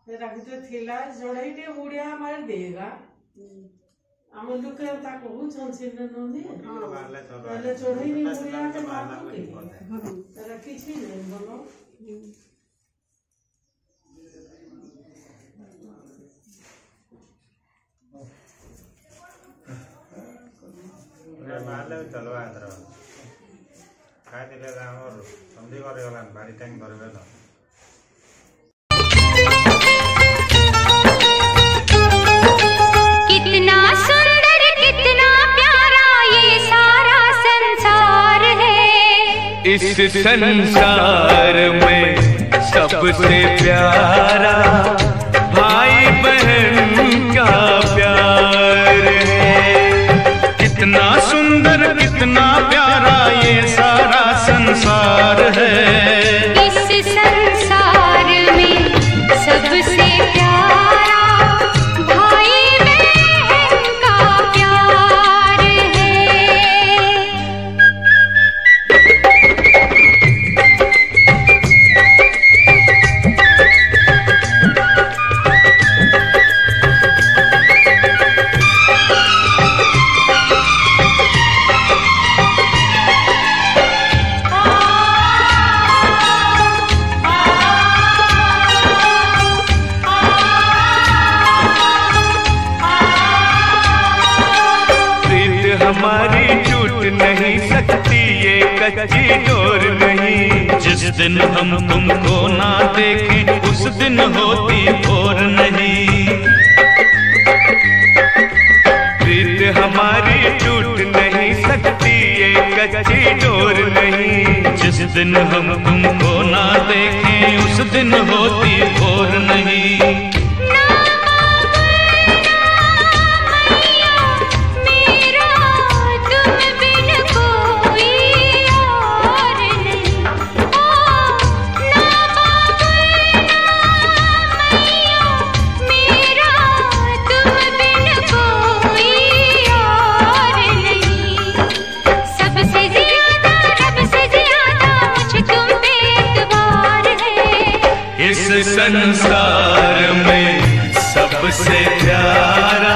रखते थिला जोड़े टे मुड़िया मार देगा हम लोग के ता कहू छनसिन ननी पहले जोड़े नहीं मुड़िया के मार के रखी छी ने बोलो मारले चलो आतर खाए दिले हमर संधि करे गलान बाड़ी टैंक धरबे न कितना सुंदर कितना प्यारा ये सारा संसार है। इस संसार में सबसे प्यारा भाई बहन का प्यार है। कितना सुंदर कितना प्यारा ये सारा संसार है। इस संसार में सबसे प्यारा भाई बहन का प्यार है। हमारी टूट नहीं सकती ये कच्ची डोर नहीं। जिस दिन हम तुमको ना देखें उस दिन होती भोर नहीं। प्रीत हमारी टूट नहीं सकती ये कच्ची डोर नहीं। जिस दिन हम तुमको ना देखें उस दिन होती भोर नहीं। इस संसार में सबसे प्यारा